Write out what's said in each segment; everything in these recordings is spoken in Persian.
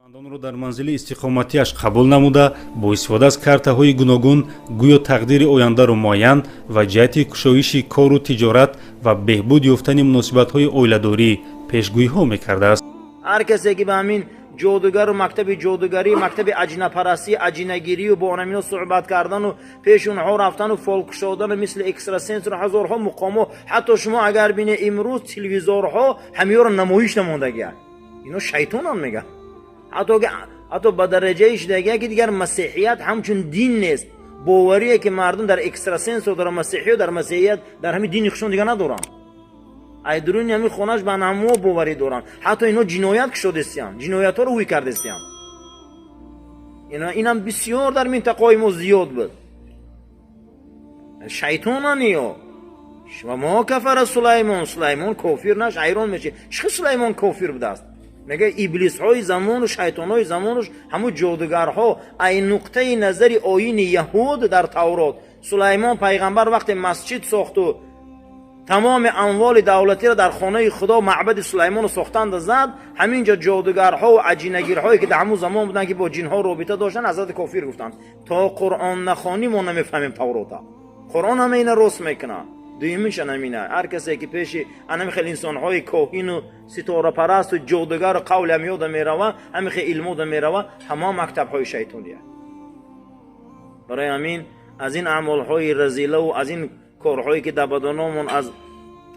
خانمانانро дар манзили истиқоматиаш қабул намуда бо истифода аз картаҳои гуногун гӯё тақдири ояндаро муайян ва ҷиҳати кушоиши кору тиҷорат ва беҳбуд ёфтани муносибатҳои оиладорӣ пешгӯиҳо мекардааст. ҳар касе ки ба ҳамин ҷодугару мактаби ҷодугарӣ, мактаби аҷнапарастӣ, аҷинагирию бо онамино суҳбат кардану пеши онҳо рафтану фолкушодану мисли экстрасенсу ҳазорҳо муқомо, ҳатто шумо агар бине имрӯз телевизорҳо ҳамиёро намоиш намондагиа. ино шайтонан мега. ҳатто ба дараҷаи шудагия ки дигар масеҳият ҳамчун дин нест. боварие ки мардум дар экстрасенсу дар масеҳию дар масеҳият дар ҳамин дини хушон дига надоранд. айдуруни ҳамин хонаш ба намо боварӣ доранд. ҳатто ино ҷиноят кушодестиянд, ҷиноятҳоро ҳуй кардестиянд. инам бисёр дар минтақаи мо зиёд буд. шайтонанё ва мо кафара сулаймон, сулаймон кофир наш. ҳайрон мешӣ чӣ сулаймон кофир будааст? мега иблисҳои замону шайтонҳои замонуш ҳамун ҷодугарҳо ай нуқтаи назари оини яҳуд дар таврот. сулаймон пайғамбар вақте масҷид сохту тамоми амволи давлатиро дар хонаи худо маъбади сулаймону сохтанду зад, ҳаминҷо ҷодугарҳо ва аҷинагирҳое ки дар ҳамун замон буданд ки бо ҷинҳо робита доштанд ҳазрати кофир гуфтанд. то қуръон нахонӣ мо намефаҳмем таврота. қуръон ҳама ина рост мекунад. дуюминшан ҳамина ҳар касе ки пеши анами хел инсонҳои коҳину ситорапарасту ҷодугару қавли ҳамиёда мерава, ҳами хел илмода мерава, ҳама мактабҳои шайтония. барои ҳамин аз ин аъмолҳои разилаву аз ин корҳое ки дабадономон аз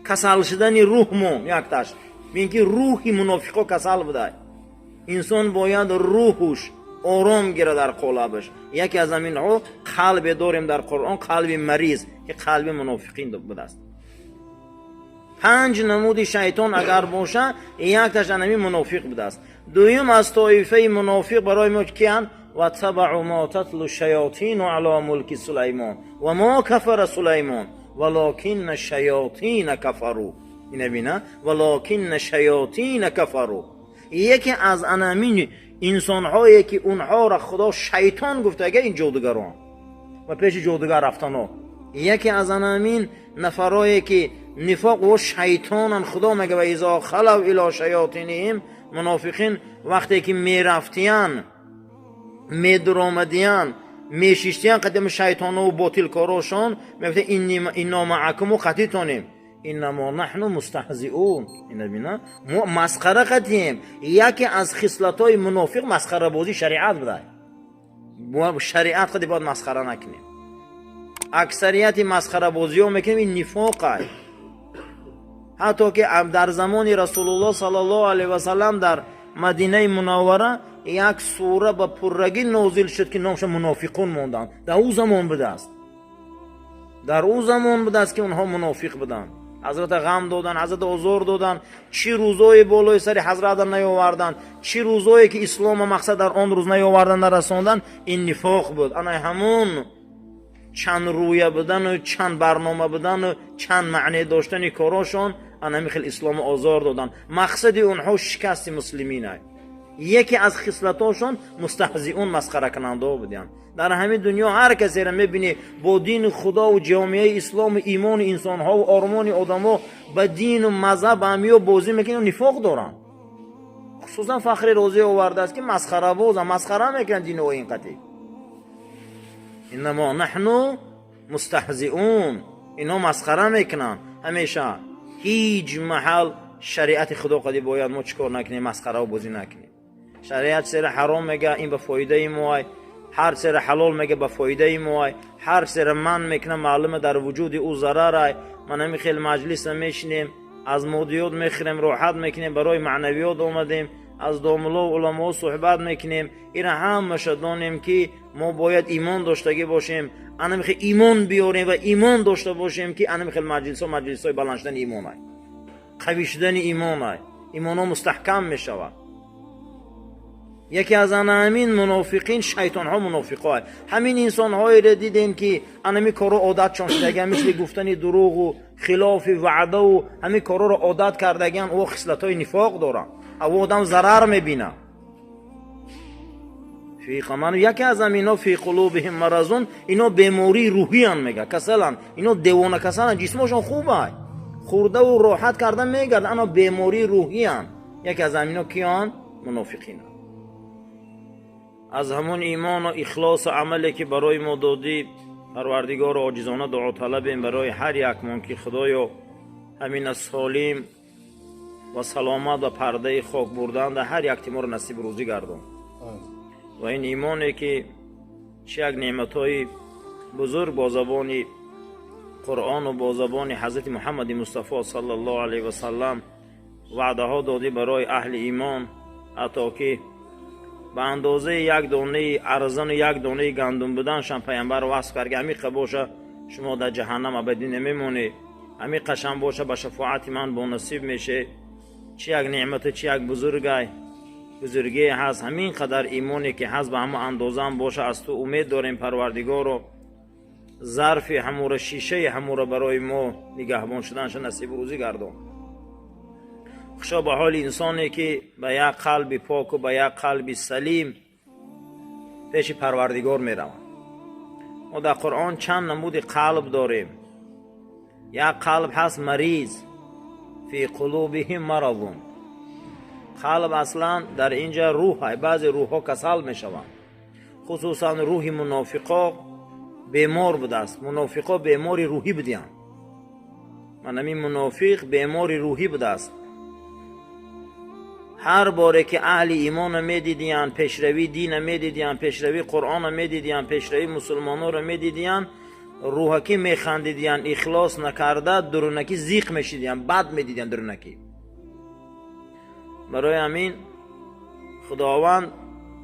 касал шудани рӯҳмон якташ бин ки рӯҳи мунофиқо касал будай. инсон бояд рӯҳуш ором гира дар қолабаш. яке аз ҳаминҳо қалбе дорем дар қуръон, қалби мариз ки қалби мунофиқин будааст. 5 намуди шайтон агар боша, якташ анами мунофиқ будааст. дуюм аз тоифаи мунофиқ барои мо киян ва табау ма татлу шаётину ала мулки сулаймон ва мо кафара сулаймон валокинна шаётина кафару. ина бина валокинна шаётина кафару. яке аз анамин инсонҳое ки унҳоро худо шайтон гуфтага ин ҷодугарон ва пеши ҷодугар рафтано. яке аз анамин нафарое ки нифоқ ва шайтонан худо мега ва изо халав ило шаётинихим мунофиқин вақте ки мерафтиян медуромадиян мешиштиян қадами шайтонову ботилкорошон мегуфта инно маъакуму қатитонем иннамо наҳну мустаҳзиун. ина бина мо масхара қатием. яке аз хислатҳои мунофиқ масхарабозӣ шариат будай. шариат қади бояд масхара накунем. аксарияти масхарабозиҳо мекунем ин нифоқай. ҳатто ки дар замони расулуллоҳ саллаллоҳу алайҳи васалам дар мадинаи мунаввара як сура ба пуррагӣ нозил шуд ки номша мунофиқун монданд. дар ӯ замон будааст. дар ӯ замон будааст ки онҳо мунофиқ буданд. ҳазрата ғам доданд, ҳазрата озор доданд, чӣ рӯзои болои сари ҳазрата наёварданд, чӣ рӯзое ки ислома мақсад дар он рӯз наёварданд нарасонданд. ин нифоқ буд. ана ҳамон чанд рӯя будану чанд барнома будану чанд маъне доштани корошон анами хел ислому озор доданд. мақсади онҳо шикасти муслиминай. яке аз хислатошон мустаҳзиун масхаракунандо буданд. дар ҳамин дунё ҳар касеро мебини бо дини худову ҷомеаи ислому имони инсонҳову ормони одамо ба дину мазҳаб ҳамиё бозӣ мекунанд, нифоқ доранд. хусусан фахри розӣ овардааст ки масхарабозам, масхара мекунанд динои ин қатӣ. иннамо наҳну мустаҳзиун. ино масхара мекунанд. ҳамеша ҳеҷ маҳал шариати худо қади бояд мо чӣ кор накунем, масхараву бозӣ накунем. шариат сера ҳаром мега ин ба фоидаи моай, ҳар сера ҳалол мега ба фоидаи моай, ҳар сера ман мекуна маълума дар вуҷуди ӯ зарарай. ман ҳами хел маҷлиса мешинем, аз модиёт мехӯрем, роҳат мекунем, барои маънавиёт омадем, аз домуло уламо суҳбат мекунем. ина ҳамаша донем ки мо бояд имон доштагӣ бошем, анами хел имон биёрем ва имон дошта бошем ки анами хел маҷлисҳои баланд шудани имонай, қавӣ шудани имонай. имонҳо мустаҳкам мешавад. яке аз анамин мунофиқин шайтонҳо мунофиқоай. ҳамин инсонҳоеро дидем ки анами коро одатшон шудаган, мисли гуфтани дуруғу хилофи ваъдаву ҳамин короро одат кардаган, о хислатҳои нифоқ доранд. аво одам зарар мебинад. яке аз амино фи қулубихим маразун, ино бемории рӯҳиян мега, касалан, ино девона касалан, ҷисмошон хубай, хурдаву роҳат карда мегарданд, ано бемории рӯҳиян. яке аз амино киён мунофиқинанд. از همون ایمان و اخلاص عملی که برای ما دادی پروردگار عاجزانه دعا طلبیم برای هر یک من که خدایا همین سالم و سلامت و پرده خاک بردن در هر یک تیمار نصیب روزی گردان و این ایمانی که چه یک نعمتهای بزرگ با زبان قرآن و با زبان حضرت محمد مصطفی صلی الله علیه و سلم وعده ها دادی برای اهل ایمان حتی که به اندازه یک دانه ارزن و یک دانه گندم بدنشان پیامبر وصف کرد عمیق باشه شما در جهنم ابدی نمیمونی، عمیق قشنگ باشه به شفاعت من با نصیب میشه. چه یک نعمت چه یک بزرگی هست. همین قدر ایمانی که هست به همه اندازه هم باشه. از تو امید داریم پروردگار رو ظرف همور شیشه همور برای ما نگهبان شدنش نصیب روزی گردان. خوشا به حال انسانی که به یک قلب پاک و به یک قلب سلیم پیش پروردگار می روند. ما در قرآن چند نمود قلب داریم. یک قلب هست مریض، فی قلوبهم مرض. قلب اصلا در اینجا روح های، بعضی روح ها کسل می شوند، خصوصا روح منافقا بیمار بوده است. منافقا بیماری روحی بودند. من همین منافق بیماری روحی بوده است. هر باره که اهل ایمان می دیدین، پیشروی دین می دیدین، پیشروی قرآن می دیدین، پیشروی مسلمانان رو می دیدین، روحکی می خندیدین، اخلاص نکرده درونکی زیق می شدین، بد می دیدین درونکی. برای همین خداوند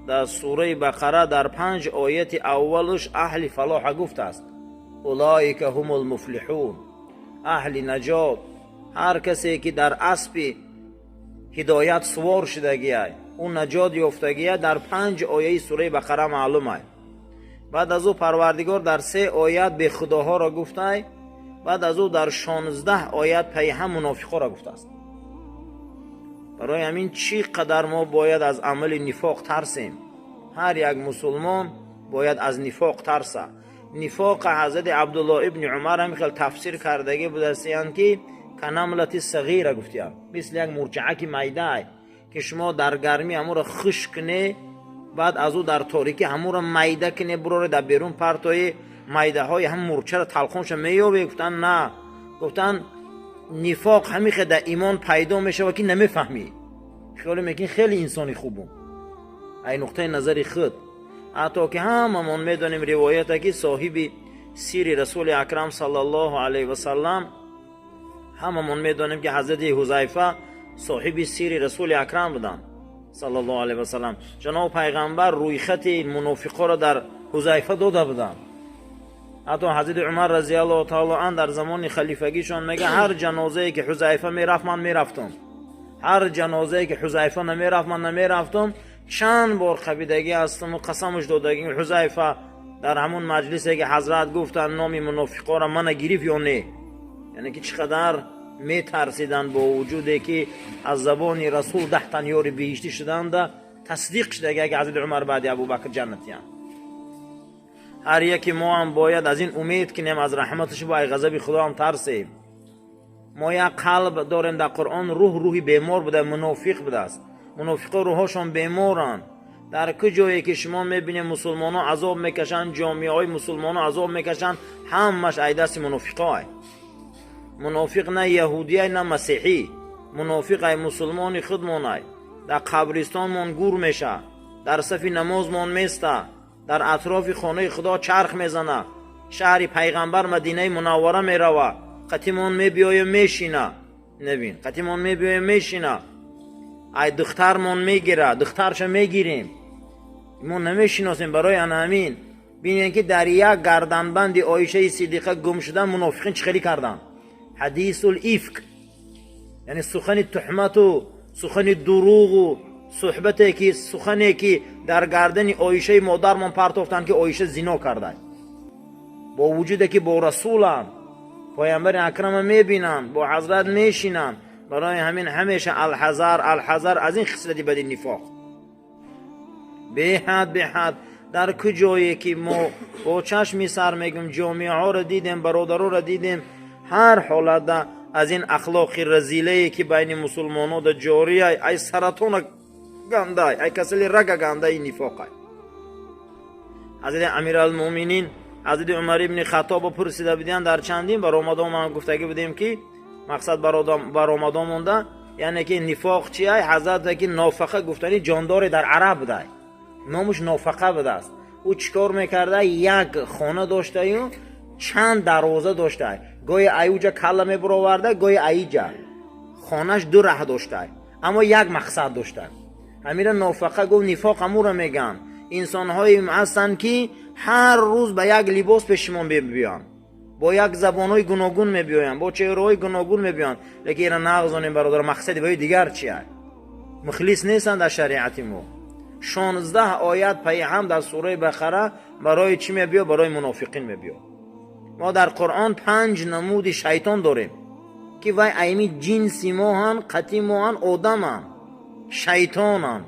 در سوره بقره در 5 آیت اولش اهل فلاح گفته است. اولئک هم المفلحون، اهل نجات، هر کسی که در اسب هدایت سوار شدگیه، اون نجات یافتگیه، در 5 آیه سوره بقره معلومه. بعد از او پروردگار در 3 آیت به خداها را گفته، بعد از او در 16 آیت پی هم منافقا را گفته است. برای همین چی قدر ما باید از عمل نفاق ترسیم. هر یک مسلمان باید از نفاق ترسه. نفاق حضرت عبدالله ابن عمر هم خیلی تفسیر کردگی بودستیان که کنملت صغیره گفتیم، مثل یک مرچعک میده که شما در گرمی همون را خشک کنه، بعد از او در تاریکی همون را میده کنه، براره در بیرون پرتای میده های هم مرچه را تلخونش میابه. گفتن نه، گفتن نفاق همیشه در ایمان پیدا میشه و که نمیفهمی، خیال میکنی خیلی انسانی خوبم. این نقطه نظری خود. حتی که هممون میدونیم روایت که صاحب سیر رسول اکرم صلی الله علیه و سلم، هممون میدونیم که حضرت حذیفه صاحب سیر رسول اکرم بودن صلی الله علیه و سلم. جناب پیغمبر روی خط منافقا را در حذیفه داده بودن. حتی حضرت عمر رضی الله تعالی عنه در زمان خلیفگیشون میگه هر جنازه‌ای که حذیفه میرفت من میرفتم، هر جنازه‌ای که حذیفه نمیرفت من نمیرفتم. چند بار خبیدگی هستم و قسمش دادگی حذیفه در همون مجلسی که حضرت گفتن نام منافقا را من گرفت یا نه، یعنی که چقدر میترسیدن با وجودی که از زبان رسول 10 تن یاری بهشتی شدند، تصدیق شده که حضرت عمر بعد ابوبکر جنتیان. هر یکی ما هم باید از این امید کنیم از رحمتش و غضب خدا هم ترسیم. ما یک قلب داریم در قرآن، روحی بیمار بوده، منافق بوده است. منافقا روحاشون بیمارن. در کجایی که شما میبینید مسلمانان عذاب میکشن، جامعه های مسلمانان عذاب میکشن، همش ایدست منافقا. منافق نه یهودی نه مسیحی، منافق ای مسلمانی خودمون. در قبرستان من گور میشه، در صف نماز من میسته، در اطراف خانه خدا چرخ میزنه، شهر پیغمبر مدینه منوره میروه، قطیمون میبیایه میشینه. نبین قطیمون میبیایه میشینه، ای دخترمون میگیره، دخترش میگیریم، ما نمیشناسیم. برای همین ببینید که در یک گردنبند عایشه صدیقه گم شدن منافقین چخلی کردن. حدیث الافک، یعنی سخن تهمت و سخن دروغ و صحبتی که سخنی که در گردن عایشه مادرمان پرتافتن که عایشه زنا کرده، با وجودی که با رسولم پیامبر اکرم میبینن، با حضرت میشینن. برای همین همیشه الحذر از این خصلت بد نفاق. به حد در کجایی که ما با چشم سر میگم جامعه ها را دیدیم، برادرها را دیدیم، هر حالت از این اخلاق رذیله که بین مسلمانان در جاریه، ای سرطان گنده، ای کسل رگ گنده، این نفاق. حضرت امیرالمومنین حضرت عمر ابن خطاب پرسیده بودن در چندین برآمده ما گفتگی بودیم که مقصد برآمده مونده یعنی که نفاق چیه؟ حضرت که نافقه گفتنی جاندار در عرب بوده، نامش نافقه بوده است. او چیکار میکرده؟ یک خانه داشته و چند دروازه داشته، گاهی ایوجا کلمه برآورده، گاهی ایجا. خانهش دو ره داشته اما یک مقصد داشته. امیر نافقه گفت نفاق امور میگن انسان های هستن که هر روز به یک لباس پیش شما بیان، با یک زبان های گوناگون میبیان، با چهره های گوناگون میبیان، لیکن اینا نغزانیم برادر مقصد وای دیگر چیه؟ مخلص نیستن در شریعت ما. 16 آیت پیغام در سوره بقره برای چی میبیا؟ برای منافقین میبیا. ما در قرآن 5 نمود شیطان داریم که وای ایمی جنسی ما هن، قطی ما هن، آدم هن، شیطان هن،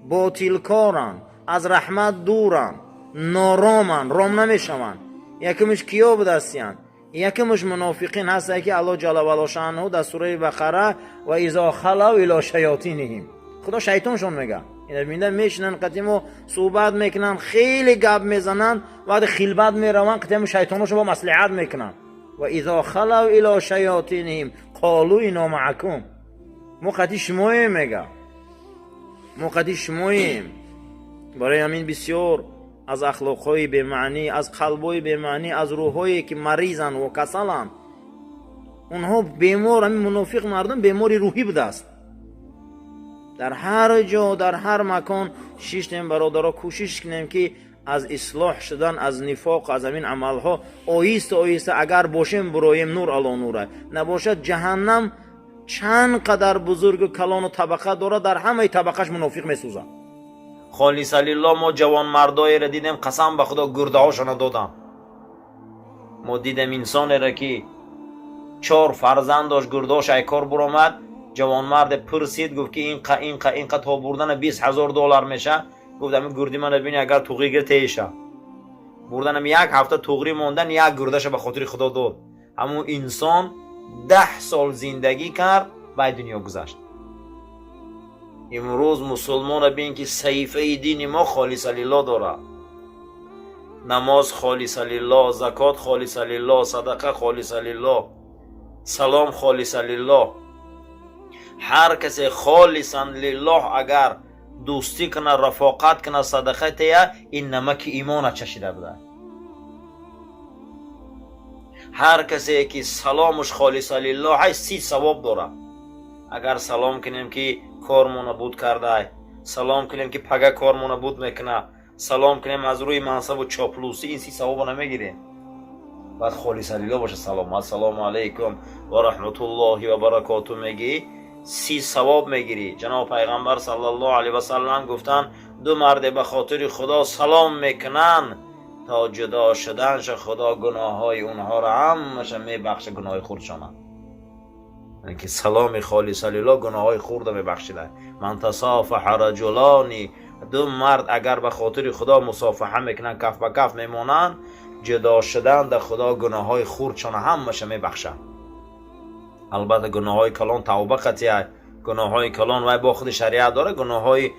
باطلکارن، از رحمت دورن، نارامن، رام نمیشون. یکمش کیا بدستیان؟ یکمش منافقین هسته که الله جل و علا شانه در سوره بقره و اذا خلوا الی شیاطینهم، خدا شیطانشون میگه. اینا میندن میشنن قدیمو صحبت میکنن، خیلی گپ میزنن، بعد خلوت میروان قدیمو شیطانشو با مصلحت میکنن. و اذا خلوا الی شیاطینهم قالوا انا معکم، ما قدی شماییم میگه، ما قدی شماییم. برای همین بسیار از اخلاقهای به معنی، از قلبهای به معنی، از روحهایی که مریضن و کسلن، اونها بیمار، همین منافق مردم بیماری روحی بوده است. در هر جا در هر مکان شیشتیم برادرها کوشش کنیم که از اصلاح شدن از نفاق از همین عملها آیسته آیسته اگر باشیم برایم نور علی نوره، نباشد جهنم چند قدر بزرگ و کلان و طبقه داره، در همه طبقهش منافق میسوزه. خالص لله ما جوان مردایی را دیدیم قسم به خدا گرده هاشون دادم. ما دیدیم انسانی را که 4 فرزند داشت، گرده هاش ایکار برآمد، جوان مرد پرسید گفت که این تا بردن $20,000 میشه. گفتم گردی من ببینی اگر توغی گیر تیشه بردنم 1 هفته توغری موندن، 1 گردش به خاطر خدا داد. همون انسان 10 سال زندگی کرد بعد دنیا گذشت. امروز مسلمان بین که صحیفه دین ما خالص لله داره، نماز خالص لله، زکات خالص لله، صدقه خالص لله، سلام خالص لله. هر کسی خالصا لله اگر دوستی کنه، رفاقت کنه، صدقه تیه، این نمک ایمان چشیده بوده. هر کسی که سلامش خالص لله های 30 ثواب داره. اگر سلام کنیم که کارمون بود کرده، سلام کنیم که پگه کارمون بود میکنه، سلام کنیم از روی منصب و چاپلوسی، این 30 ثواب نمیگیریم. بعد خالص لله باشه سلام، السلام علیکم و رحمت الله و برکاته میگی، 30 ثواب میگیری. جناب پیغمبر صلی الله علیه و سلم گفتن 2 مرد به خاطر خدا سلام میکنن تا جدا شدنش خدا گناههای اونها را همش میبخشه، گناه خودشان. یعنی که سلام خالص لله گناههای خورده میبخشیده. من تصافح رجلانی، 2 مرد اگر به خاطر خدا مصافحه میکنن، کف به کف میمونن، جدا شدن در خدا گناههای خودشان همش میبخشه. البته گناههای کلان توبه قطعیه، گناههای کلان وای با خود شریعت داره، گناههای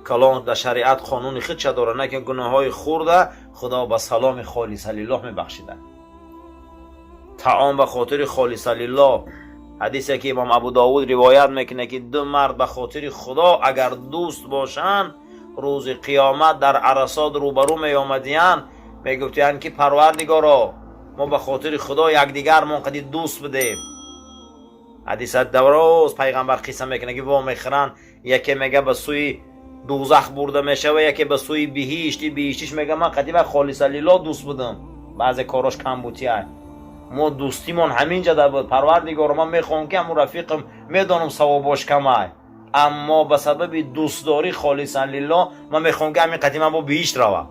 کلان در شریعت قانون خود چه داره، نه که گناههای خورده خدا با سلام خالص لله میبخشیده. طعام به خاطر خالص لله، حدیثی که امام ابو داود روایت میکنه که 2 مرد به خاطر خدا اگر دوست باشن روز قیامت در عرصات روبرو میآمدین، میگفتین که پروردگارا ما به خاطر خدا یکدیگر منقدی دوست بدیم. حدیث دراز پیغمبر قصه میکنه که وا میخرن، یکی میگه به سوی دوزخ برده میشه و یکی به سوی بهشتیش میگه من قدیم خالص لله دوست بودم، بعضی کاراش کم بودیه. ما دوستیمون همین جدا بود. پروردگار من میخوام که همون رفیقم میدونم ثوابش کمه، اما به سبب دوستداری خالص لله من میخوام که همین قدیم با بهشت روه.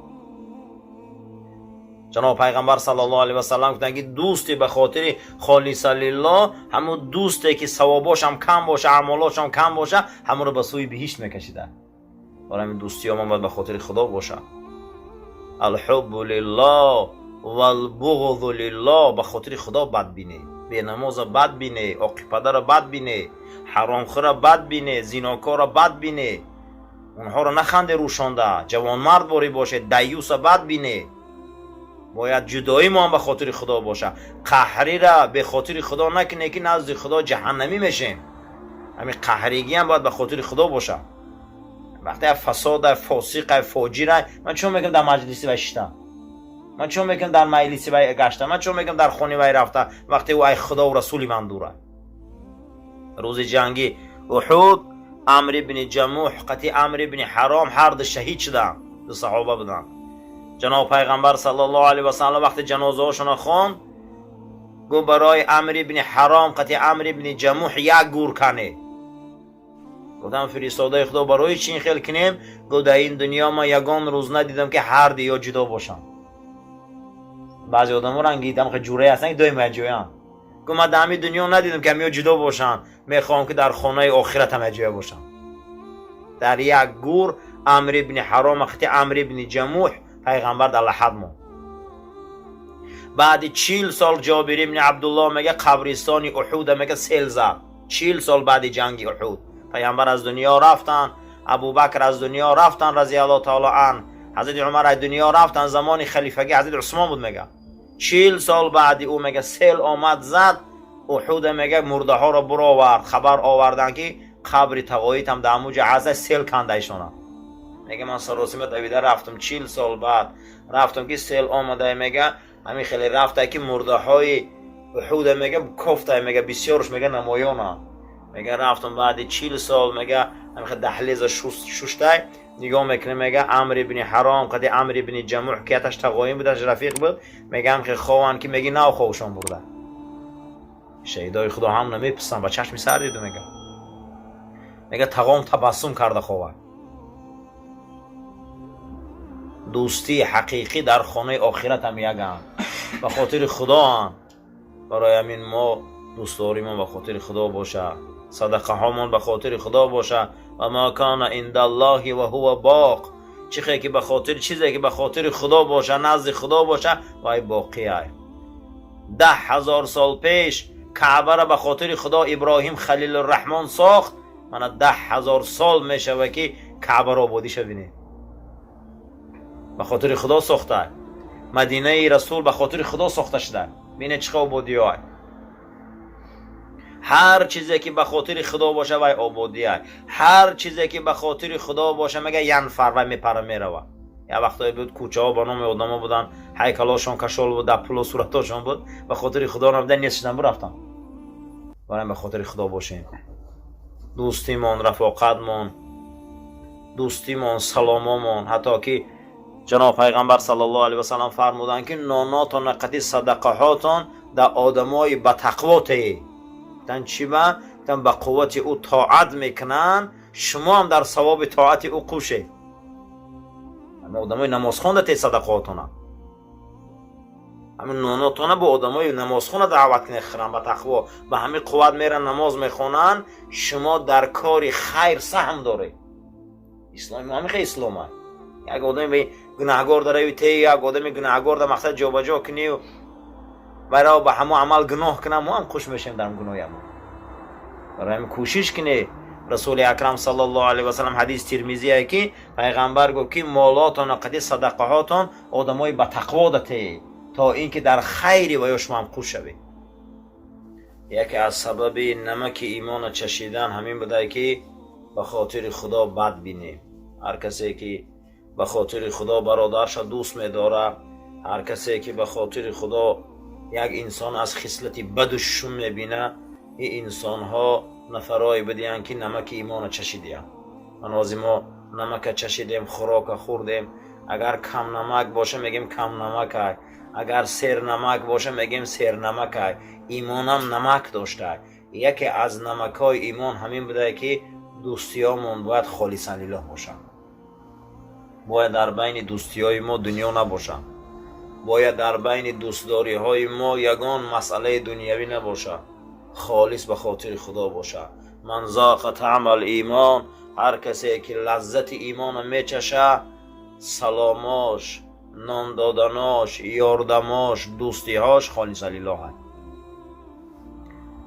جناب پیغمبر صلی الله علیه و سلم گفتن که دوستی به خاطر خالص لله همون دوستی که ثوابش هم کم باشه، اعمالاش هم کم باشه، همون رو به سوی بهشت میکشیده. برای همین دوستی ها باید به خاطر خدا باشه. الحب لله والبغض لله، به خاطر خدا بد بینی، بی نماز بد بینی، عاق پدر بد بینی، حرام خور بد بینی، زیناکار بد بینی، اونها رو نخنده روشانده. جوانمرد باری باشه، دیوس بد بینه. باید جدایی ما هم به خاطر خدا باشه. قهری را به خاطر خدا نکنه که نزد خدا جهنمی میشیم. همین قهریگی هم باید به خاطر خدا باشه. وقتی فساد فاسق فاجر، من چون میگم در مجلسی وشتم، من چون میگم در مجلسی وای گشتم، من چون میگم در خونه وای رفته، وقتی او ای خدا و رسول من دوره. روز جنگی احد عمرو بن جموح قطی عمرو بن حرام هر دو شهید شدن، دو صحابه بودن. جناب پیغمبر صلی الله علیه و سلم وقتی جنازه هاشون خواند، گو برای عمرو بن حرام قطی عمرو بن جموح یک گور کنه. گفتم فرستاده خدا برای چی این خیل کنیم؟ گو در این دنیا ما یگان روز ندیدم که هر دو یا جدا باشن. بعضی آدم ها رنگیدم که جوره هستن که دوی مجویان. گو من در همین دنیا ندیدم که همین جدا باشن، میخوام که در خانه آخرت هم جدا باشن. در یک گور عمرو بن حرام قطی عمرو بن جموح پیغمبر در لحد ما. بعد 40 سال جابر بن عبدالله میگه قبرستان احد میگه سیل زد. 40 سال بعد جنگ احد پیغمبر از دنیا رفتن، ابوبکر از دنیا رفتن رضی الله تعالی عنه، حضرت عمر از دنیا رفتن، زمان خلیفگی حضرت عثمان بود. میگه 40 سال بعد او میگه سیل آمد زد احد، میگه مرده ها را برو آورد. خبر آوردن که قبر تقایت هم در موج عزه سیل کنده ایشونه. میگه من سراسیمه دویده رفتم 40 سال بعد رفتم که سیل آمده. میگه همین خیلی رفته که مرده های احد میگه کفته، میگه بسیارش میگه نمایانه. میگه رفتم بعد 40 سال میگه همین دهلیز ششته نگاه میکنه، میگه عمرو بن حرام قد عمرو بن جموح که اتش تقایم بودش رفیق بود، میگه هم که خواهن که میگه نه خوشان برده. شهیدای خدا هم نمیپسن با چشم سر دیده. میگه تقام تبسم کرده خواه. دوستی حقیقی در خانه آخرت هم یکم به خاطر خدا هم. برای همین ما دوستداری ما به خاطر خدا باشه، صدقه هامان به خاطر خدا باشه. و ما کان عند الله و هو باق، چیزی که به خاطر چیزی که به خاطر خدا باشه، نزد خدا باشه و ای باقیه. 10,000 سال پیش کعبه را به خاطر خدا ابراهیم خلیل الرحمن ساخت. من 10,000 سال میشه که کعبه را آبادی شوینه. به خاطر خدا ساخته. مدینه رسول به خاطر خدا ساخته شده. بینه چقدر آبادی های. هر چیزی که به خاطر خدا باشه وای آبادی های. هر چیزی که به خاطر خدا باشه مگه یه نفر وای میپره میروه. یا وقتایی بود کوچه ها با نام آدم ها بودن، هیکلاشون کشال بود، دپل و صورتاشون بود، به خاطر خدا نبودن نیستشدن برفتن. برای به خاطر خدا باشین. دوستیمون، رفاقتمون، دوستیمون، سلاممون، حتی که جناب پیغمبر صلی الله علیه و سلم فرمودن که ناناتون قطعی صدقه هاتون در آدمای بتقواته. تن چی با؟ تن به قوت او طاعت میکنن، شما هم در ثواب طاعت او قوشه. همه آدمای نماز خونده تی صدقه هاتونه. همین ناناتونه با آدمای نماز خونه دعوت نخرن به تقوا، به همین قوت میرن نماز میخونن، شما در کار خیر سهم داره. اسلام همین خیلی اسلامه. یک آدمی گناهگار داره تی یک آدمی گناهگار در مقصد جابجا کنی و برای به همه عمل گناه کنه، ما هم خوش میشیم در گناهی ما. برای همین کوشش کنی. رسول اکرم صلی الله علیه و سلم حدیث ترمذی که پیغمبر گفت که مالاتون و قدی صدقه هاتون آدمای با تقوا دته تا اینکه در خیری و شما هم خوش شوید. یکی از سبب نمک ایمان چشیدن همین بوده که به خاطر خدا بد بینیم. هر کسی که به خاطر خدا برادرش دوست می‌داره، هر کسی که به خاطر خدا یک انسان از خصلت بد و شوم می‌بینه، این انسان‌ها نفرای بدیان که نمک ایمان چشیدیم. منازی ما نمک چشیدیم، خوراک خوردیم. اگر کم نمک باشه میگیم کم نمک، اگر سیر نمک باشه میگیم سیر نمک. ایمان هم نمک داشته. یکی از نمک‌های ایمان همین بوده که دوستیامون باید خالصاً لله باشن. باید در بین دوستی‌های ما دنیا نباشه. باید در بین دوستداری‌های ما یگان مسئله دنیوی نباشه. خالص به خاطر خدا باشه. من ذاق طعم الایمان، هر کسی که لذت ایمان میچشه، سلاماش، نان دادناش، یاردماش، دوستیهاش خالص لله.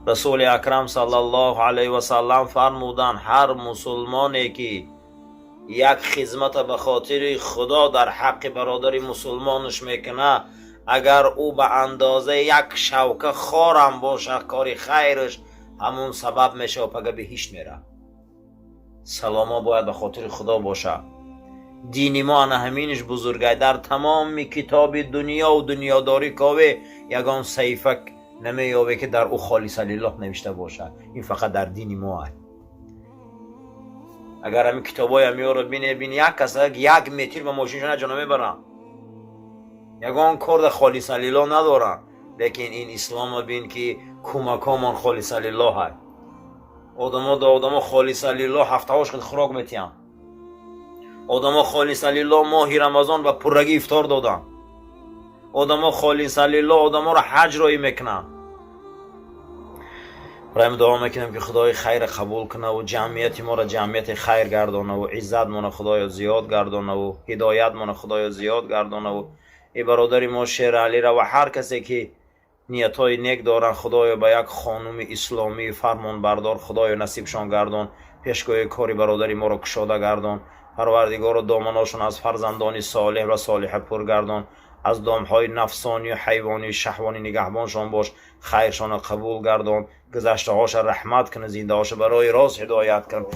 رسول اکرم صلی الله علیه و سلم فرمودن هر مسلمانی که یک خدمت به خاطر خدا در حق برادر مسلمانش میکنه، اگر او به اندازه یک شوکه خارم باشه کاری خیرش همون سبب میشه و پگه بهشت میره. سلاما باید به خاطر خدا باشه. دین ما انا همینش بزرگه. در تمام کتاب دنیا و دنیاداری کاوه یگان صحیفه نمیابه که در او خالص لله نوشته باشه. این فقط در دین ما هست. اگر همین کتابای همیو رو بین یک کس یک متر به ماشینشون نجا نمیبرن، یگان کار در خالص لله ندارن. لیکن این اسلام بین که کمکامان خالص لله هست. آدم خالص لله هفته هاش خود خوراک میتین. آدم خالص لله ماهی رمضان و پرگی افطار دادن. آدم خالص لله آدم را حج رای میکنن. برایم دعا میکنم که خدای خیر قبول کنه و جمعیت ما را جمعیت خیر گردانه و عزت ما خدای زیاد گردانه و هدایت ما خدای زیاد گردانه و ای برادر ما شیر علی را و هر کسی که نیت های نیک دارن خدای به یک خانم اسلامی فرمان بردار خدای نصیبشان گردان. پیشگاه کاری برادری ما را کشاده گردان. پروردگار دامناشون از فرزندان صالح و صالحه پر گردان. از دامهای نفسانی و حیوانی و شهوانی نگهبانشان باش. خیرشان قبول گردان. گذشته هاش رحمت کن، زنده هاش برای راست هدایت کن.